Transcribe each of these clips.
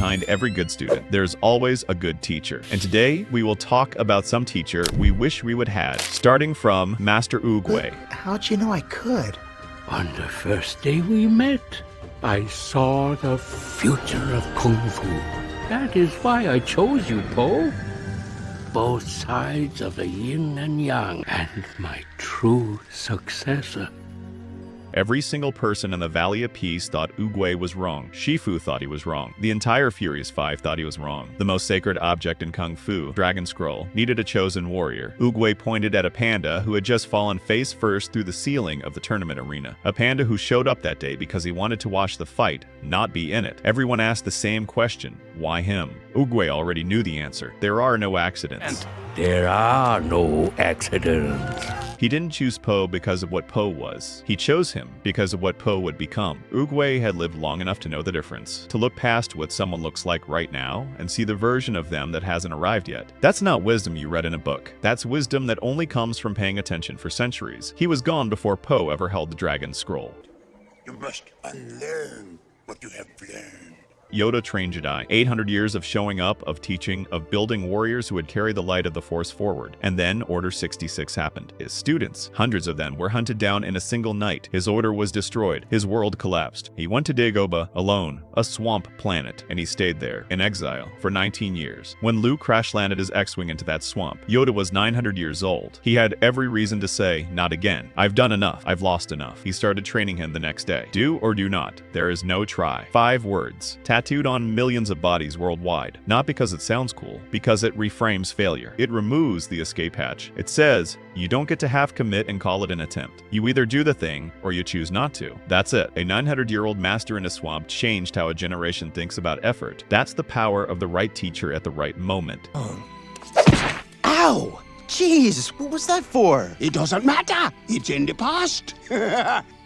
behind every good student, there's always a good teacher. And today, we will talk about some teacher we wish we would had, starting from Master Oogway. How'd you know I could? On the first day we met, I saw the future of Kung Fu. That is why I chose you, Po. Both sides of the yin and yang, and my true successor. Every single person in the Valley of Peace thought Oogway was wrong. Shifu thought he was wrong. The entire Furious Five thought he was wrong. The most sacred object in Kung Fu, Dragon Scroll, needed a chosen warrior. Oogway pointed at a panda who had just fallen face first through the ceiling of the tournament arena. A panda who showed up that day because he wanted to watch the fight, not be in it. Everyone asked the same question: why him? Oogway already knew the answer. There are no accidents. There are no accidents. He didn't choose Po because of what Po was. He chose him because of what Po would become. Oogway had lived long enough to know the difference, to look past what someone looks like right now and see the version of them that hasn't arrived yet. That's not wisdom you read in a book. That's wisdom that only comes from paying attention for centuries. He was gone before Po ever held the Dragon Scroll. You must unlearn what you have learned. Yoda trained Jedi. 800 years of showing up, of teaching, of building warriors who would carry the light of the Force forward. And then Order 66 happened. His students, hundreds of them, were hunted down in a single night. His order was destroyed. His world collapsed. He went to Dagobah alone, a swamp planet, and he stayed there, in exile, for 19 years. When Luke crash-landed his X-Wing into that swamp, Yoda was 900 years old. He had every reason to say, not again. I've done enough. I've lost enough. He started training him the next day. Do or do not. There is no try. 5 words. Tattooed on millions of bodies worldwide. Not because it sounds cool, because it reframes failure. It removes the escape hatch. It says, you don't get to half commit and call it an attempt. You either do the thing, or you choose not to. That's it. A 900-year-old master in a swamp changed how a generation thinks about effort. That's the power of the right teacher at the right moment. Ow! Jeez, what was that for? It doesn't matter. It's in the past.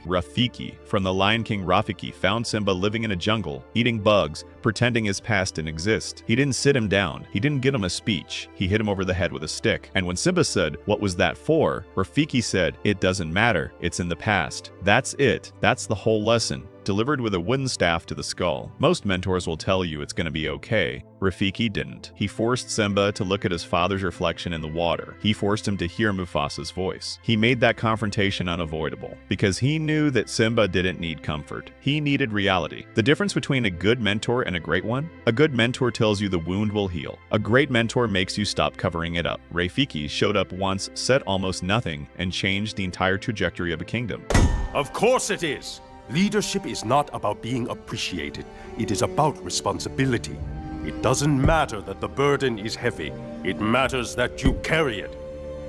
Rafiki, from the Lion King. Rafiki found Simba living in a jungle, eating bugs, pretending his past didn't exist. He didn't sit him down. He didn't get him a speech. He hit him over the head with a stick. And when Simba said, "What was that for?" Rafiki said, "It doesn't matter. It's in the past." That's it. That's the whole lesson, delivered with a wooden staff to the skull. Most mentors will tell you it's going to be okay. Rafiki didn't. He forced Simba to look at his father's reflection in the water. He forced him to hear Mufasa's voice. He made that confrontation unavoidable, because he knew that Simba didn't need comfort. He needed reality. The difference between a good mentor and a great one? A good mentor tells you the wound will heal. A great mentor makes you stop covering it up. Rafiki showed up once, said almost nothing, and changed the entire trajectory of a kingdom. Of course it is. Leadership is not about being appreciated. It is about responsibility. It doesn't matter that the burden is heavy. It matters that you carry it.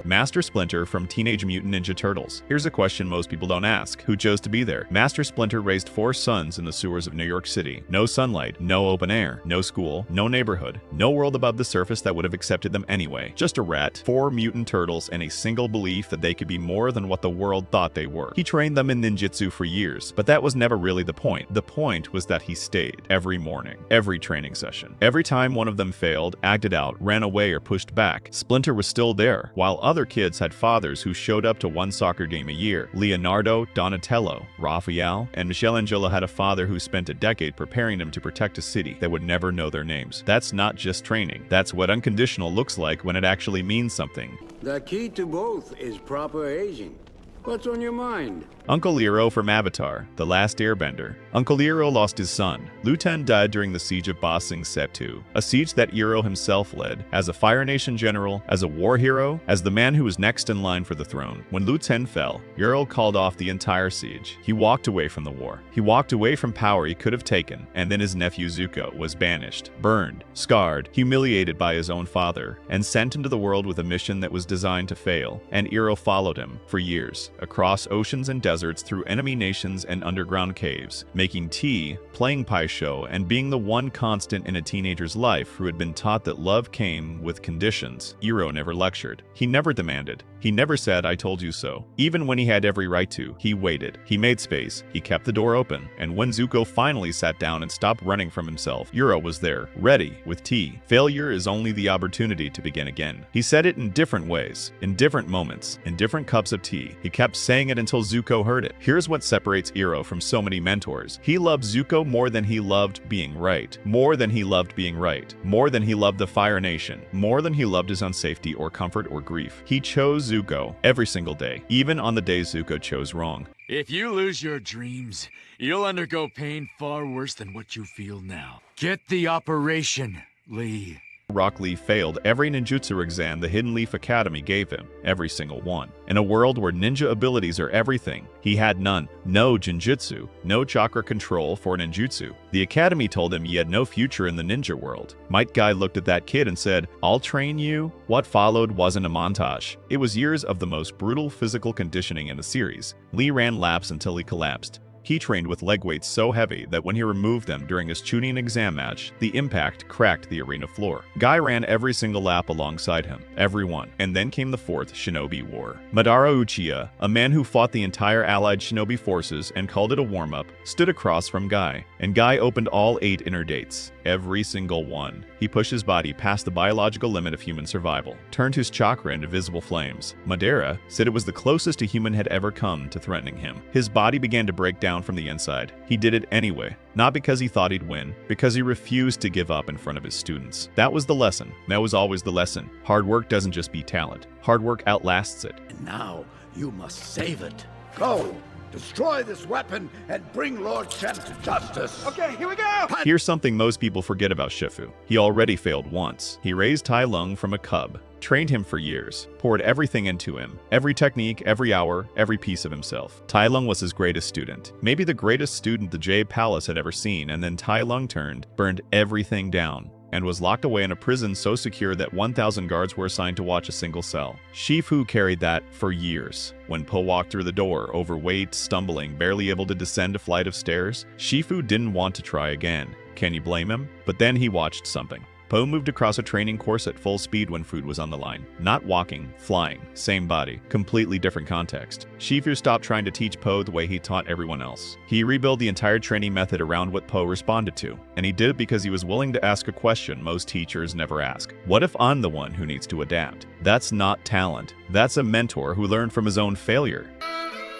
Master Splinter from Teenage Mutant Ninja Turtles. Here's a question most people don't ask. Who chose to be there? Master Splinter raised 4 sons in the sewers of New York City. No sunlight, no open air, no school, no neighborhood, no world above the surface that would have accepted them anyway. Just a rat, 4 mutant turtles, and a single belief that they could be more than what the world thought they were. He trained them in ninjutsu for years, but that was never really the point. The point was that he stayed every morning, every training session. Every time one of them failed, acted out, ran away, or pushed back, Splinter was still there, while other kids had fathers who showed up to one soccer game a year. Leonardo, Donatello, Raphael, and Michelangelo had a father who spent a decade preparing them to protect a city that would never know their names. That's not just training. That's what unconditional looks like when it actually means something. The key to both is proper aging. What's on your mind? Uncle Iroh from Avatar, The Last Airbender. Uncle Iroh lost his son. Lu Ten died during the siege of Ba Sing Se Tu, a siege that Iroh himself led, as a Fire Nation general, as a war hero, as the man who was next in line for the throne. When Lu Ten fell, Iroh called off the entire siege. He walked away from the war. He walked away from power he could have taken, and then his nephew Zuko was banished, burned, scarred, humiliated by his own father, and sent into the world with a mission that was designed to fail. And Iroh followed him for years, across oceans and deserts, through enemy nations and underground caves, making tea, playing Pai Sho, and being the one constant in a teenager's life who had been taught that love came with conditions. Iroh never lectured. He never demanded. He never said, "I told you so." Even when he had every right to, he waited. He made space. He kept the door open. And when Zuko finally sat down and stopped running from himself, Iroh was there, ready, with tea. Failure is only the opportunity to begin again. He said it in different ways, in different moments, in different cups of tea. He kept saying it until Zuko heard it. Here's what separates Iroh from so many mentors. years. He loved Zuko more than he loved being right, more than he loved being right, more than he loved the Fire Nation, more than he loved his own safety or comfort or grief. He chose Zuko every single day, even on the days Zuko chose wrong. If you lose your dreams, you'll undergo pain far worse than what you feel now. Get the operation, Lee. Rock Lee failed every ninjutsu exam the Hidden Leaf Academy gave him, every single one. In a world where ninja abilities are everything, he had none. No Jinjutsu, no chakra control for ninjutsu. The Academy told him he had no future in the ninja world. Might Guy looked at that kid and said, "I'll train you." What followed wasn't a montage. It was years of the most brutal physical conditioning in the series. Lee ran laps until he collapsed. He trained with leg weights so heavy that when he removed them during his Chunin exam match, the impact cracked the arena floor. Guy ran every single lap alongside him, every one, and then came the fourth Shinobi War. Madara Uchiha, a man who fought the entire allied shinobi forces and called it a warm-up, stood across from Guy, and Guy opened all 8 inner gates, every single one. He pushed his body past the biological limit of human survival, turned his chakra into visible flames. Madara said it was the closest a human had ever come to threatening him. His body began to break down from the inside. He did it anyway, not because he thought he'd win, because he refused to give up in front of his students. That was the lesson. That was always the lesson. Hard work doesn't just beat talent. Hard work outlasts it. And now you must save it. Go! Destroy this weapon and bring Lord Shen to justice. Okay, here we go! Here's something most people forget about Shifu. He already failed once. He raised Tai Lung from a cub, trained him for years, poured everything into him, every technique, every hour, every piece of himself. Tai Lung was his greatest student, maybe the greatest student the Jade Palace had ever seen, and then Tai Lung burned everything down, and was locked away in a prison so secure that 1,000 guards were assigned to watch a single cell. Shifu carried that for years. When Po walked through the door, overweight, stumbling, barely able to descend a flight of stairs, Shifu didn't want to try again. Can you blame him? But then he watched something. Po moved across a training course at full speed when food was on the line. Not walking, flying, same body, completely different context. Shifu stopped trying to teach Po the way he taught everyone else. He rebuilt the entire training method around what Po responded to, and he did it because he was willing to ask a question most teachers never ask. What if I'm the one who needs to adapt? That's not talent. That's a mentor who learned from his own failure.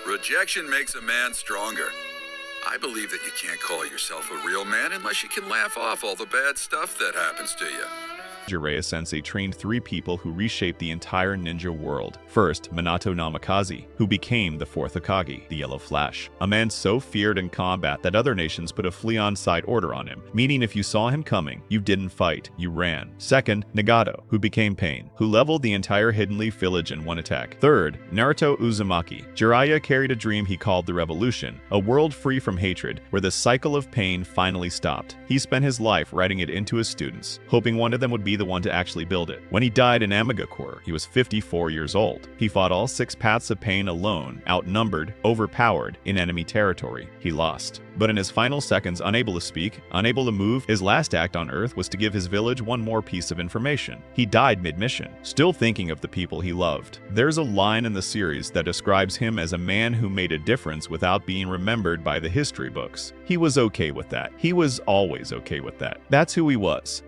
Rejection makes a man stronger. I believe that you can't call yourself a real man unless you can laugh off all the bad stuff that happens to you. Jiraiya Sensei trained 3 people who reshaped the entire ninja world. First, Minato Namikaze, who became the 4th Hokage, the Yellow Flash. A man so feared in combat that other nations put a flee-on-sight order on him, meaning if you saw him coming, you didn't fight, you ran. Second, Nagato, who became Pain, who leveled the entire Hidden Leaf village in one attack. Third, Naruto Uzumaki. Jiraiya carried a dream he called the Revolution, a world free from hatred, where the cycle of pain finally stopped. He spent his life writing it into his students, hoping one of them would be the one to actually build it. When he died in Amigakure, he was 54 years old. He fought all 6 paths of pain alone, outnumbered, overpowered, in enemy territory. He lost. But in his final seconds, unable to speak, unable to move, his last act on Earth was to give his village one more piece of information. He died mid-mission, still thinking of the people he loved. There's a line in the series that describes him as a man who made a difference without being remembered by the history books. He was okay with that. He was always okay with that. That's who he was.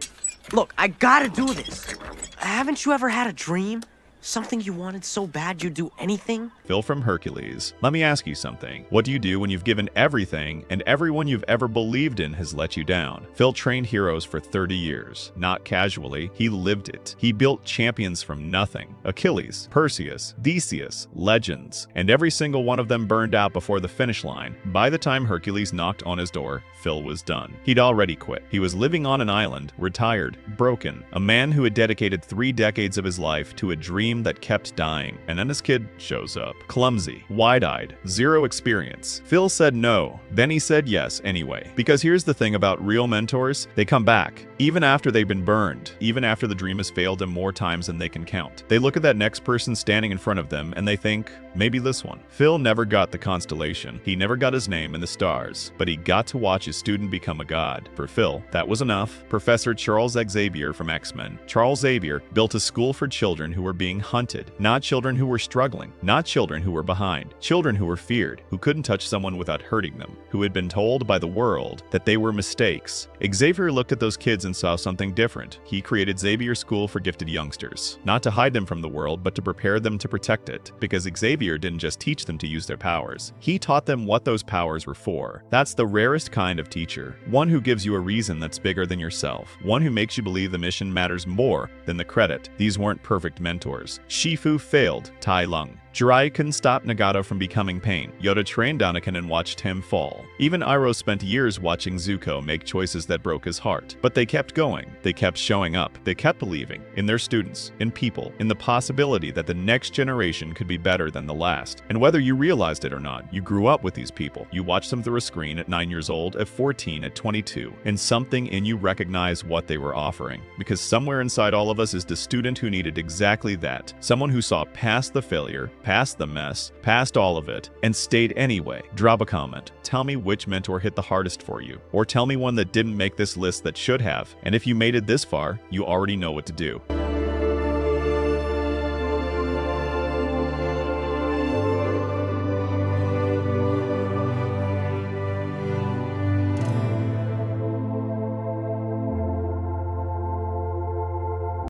Look, I gotta do this. Haven't you ever had a dream? Something you wanted so bad you'd do anything? Phil from Hercules, let me ask you something. What do you do when you've given everything and everyone you've ever believed in has let you down? Phil trained heroes for 30 years. Not casually, he lived it. He built champions from nothing. Achilles, Perseus, Theseus, legends. And every single one of them burned out before the finish line. By the time Hercules knocked on his door, Phil was done. He'd already quit. He was living on an island, retired, broken. A man who had dedicated 3 decades of his life to a dream that kept dying. And then his kid shows up. Clumsy, wide-eyed, zero experience. Phil said no, then he said yes anyway. Because here's the thing about real mentors, they come back, even after they've been burned, even after the dream has failed them more times than they can count. They look at that next person standing in front of them and they think, maybe this one. Phil never got the constellation. He never got his name in the stars, but he got to watch his student become a god. For Phil, that was enough. Professor Charles Xavier from X-Men. Charles Xavier built a school for children who were being being hunted, not children who were struggling, not children who were behind, children who were feared, who couldn't touch someone without hurting them, who had been told by the world that they were mistakes. Xavier looked at those kids and saw something different. He created Xavier School for Gifted Youngsters, not to hide them from the world, but to prepare them to protect it, because Xavier didn't just teach them to use their powers. He taught them what those powers were for. That's the rarest kind of teacher, one who gives you a reason that's bigger than yourself, one who makes you believe the mission matters more than the credit. These weren't perfect mentors. Shifu failed Tai Lung. Jiraiya couldn't stop Nagato from becoming Pain. Yoda trained Anakin and watched him fall. Even Iroh spent years watching Zuko make choices that broke his heart. But they kept going. They kept showing up. They kept believing in their students, in people, in the possibility that the next generation could be better than the last. And whether you realized it or not, you grew up with these people. You watched them through a screen at 9 years old, at 14, at 22, and something in you recognized what they were offering. Because somewhere inside all of us is the student who needed exactly that. Someone who saw past the failure, past the mess, past all of it, and stayed anyway. Drop a comment. Tell me which mentor hit the hardest for you. Or tell me one that didn't make this list that should have. And if you made it this far, you already know what to do.